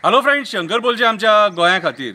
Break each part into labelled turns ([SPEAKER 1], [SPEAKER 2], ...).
[SPEAKER 1] Hello friends, Shankar बोलचे आमच्या गोंया खातीर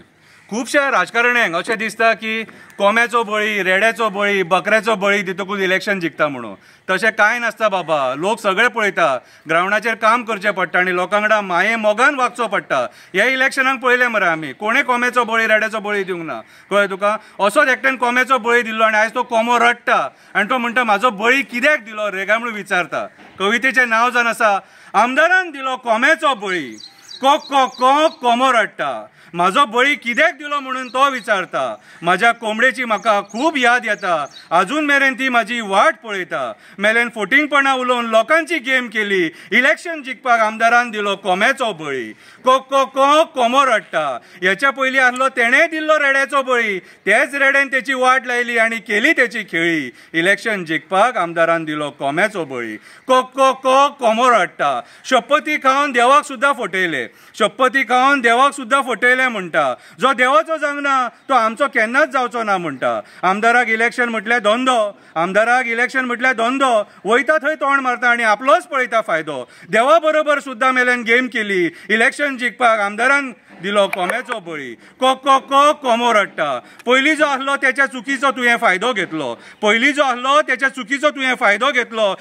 [SPEAKER 1] खुबशा राजकारण्यांक अशें दिसता की कोंब्याचो बळी, रेड्याचो बळी, बकऱ्याचो बळी दितकूच इलेक्शन जिखता म्हणून. तशें कांय नासता बाबा. लोक सगळे पळयता, ग्रावंडाचेर काम करचें पडटा आनी लोकां वांगडा माये मोगान वागचो पडटा. ह्या इलेक्शनाक पळयलें मरे आमी, कोणें कोंब्याचो बळी, रेड्याचो बळी दिवंक ना. कळ्ळें तुका? असोच एकट्यान कोंब्याचो बळी दिल्लो आनी आयज तो कोंबो रडटा आनी तो म्हणटा म्हाजो बळी कित्याक दिलो रे काय म्हणून विचारता. कवितेचें नांव जावन आसा, आमदारान दिलो कोंब्याचो बळी, कोक कोक कोक कोंबो रडटा. म्हाजो बळी कित्याक दिलो म्हणून तो विचारता. म्हाज्या कोंबडेची म्हाका खूब याद येता, अजून मेरेन ती म्हाजी वाट पळयता. मेलेन फोटिंगपणां उलोवन लोकांची गेम केली, इलेक्शन जिखपाक आमदारान दिलो कोंब्याचो बळी, कोक कोक कोक कोंबो रडटा. हेच्या पयलीं आसलो तेणें दिल्लो रेड्याचो बळी, तेच रेड्यान तेची वाट लायली आनी केली तेची खेळी. इलेक्शन जिखपाक आमदारान दिलो कोंब्याचो बळी, कोक कोक कोक कोंबो रडटा. शपथी खावन देवाक सुद्दां फटयले, शपथी खावन देवाक सुद्दां फटयले म्हणटा. जो देवाचो जावना तो आमचो केन्नाच जावचो ना म्हणटा. आमदाराक इलेक्शन म्हटल्यार धंदो, आमदाराक इलेक्शन म्हटल्यार धंदो. वयता थंय तोंड मारता आनी आपलोच पळयता फायदो. देवा बरोबर सुद्दां मेल्यान गेम केली, इलेक्शन जिखपाक आमदारान दिलो कोंब्याचो बळी, कोक कोक कोक कोंबो रडटा. पयलीं जो आसलो तेच्या चुकीचो तुवें फायदो घेतलो, पयलीं जो आसलो तेच्या चुकीचो तुवें फायदो घेतलो.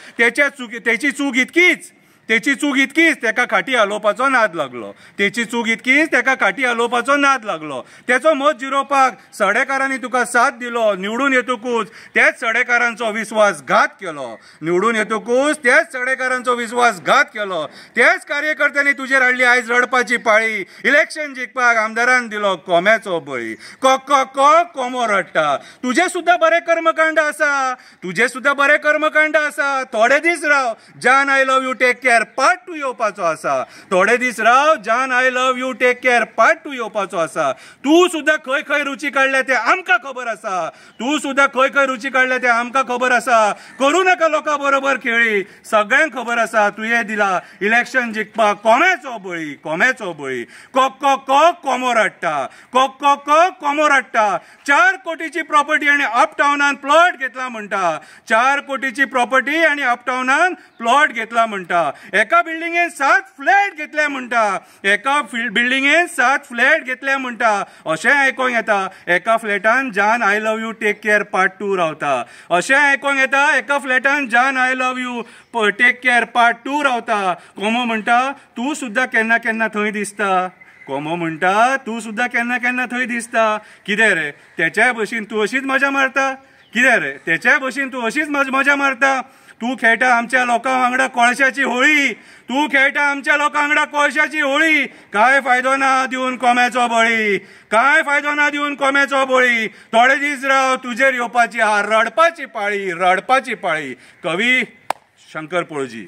[SPEAKER 1] तेची चूक इतकीच तेका खाटी हालोवपाचो नाद लागलो, तेची चूक इतकीच तेका खाटी हालोवपाचो नाद लागलो. तेचो मत जिरोवपाक सडेकारांनी तुका साथ दिलो. निवडून येतकूच तेच सडेकारांचो विस्वासघात केलो, निवडून येतकूच तेच सडेकारांचो विस्वासघात केलो. तेच कार्यकर्त्यांनी तुजेर हाडली आयज रडपाची पाळी. इलेक्शन जिखपाक आमदारान दिलो कोंब्याचो बळी, कोक कोक कोक कोंबो रडटा. तुजे सुद्दां बरे कर्मकांड आसा, तुजे सुद्दां बरे कर्मकांड आसा. थोडे दीस राव, Jaan I love you take care part 2 येवपाचो आसा. थोडे दीस राव, Jaan I love you take care part 2 येवपाचो आसा. तूं सुद्दां खंय खंय रुची काडल्या ते आमकां खबर आसा, तूं सुद्दां खंय खंय रुची काडल्या ते आमकां खबर आसा. करूं नाका लोकां बरोबर खेळी, सगळ्यांक खबर आसा तुवें दिला इलेक्शन जिखपाक कोंब्याचो बळी, कोंब्याचो बळी. कोक कोक कोक कोंबो रडटा, कोक कोक कोक कोंबो रडटा. 4 कोटीची प्रॉपर्टी आनी अपटाउनान प्लॉट घेतला म्हणटा, 4 कोटीची प्रॉपर्टी आनी अपटाउनान प्लॉट घेतला म्हणटा. एका बिल्डिंगेन 7 फ्लॅट घेतले म्हणटा, एका बिल्डिंगेन 7 फ्लॅट घेतले म्हणटा. अशें आयकोंक येता एका फ्लॅटान Jaan I love you take care part 2 रावता. अशें आयकोंक येता एका फ्लॅटान Jaan I love you take care part 2 रावता. कोंबो म्हणटा तूं सुद्दां केन्ना केन्ना थंय दिसता, कोंबो म्हणटा तूं सुद्दां केन्ना केन्ना थंय दिसता. कितें रे तेच्या भशेन तूं अशीच मजा मारता, कितें रे तेच्या भशेन तूं अशीच मजा मारता. तूं खेळटा आमच्या लोकां वांगडा कोळशाची होळी, तूं खेळटा आमच्या लोकां वांगडा कोळशाची होळी. काय फायदो ना दिवन कोंब्याचो बळी, काय फायदो ना दिवन कोंब्याचो बळी. थोडे दीस राव, तुजेर येवपाची रडपाची पाळी, रडपाची पाळी. कवी शंकर पळजी.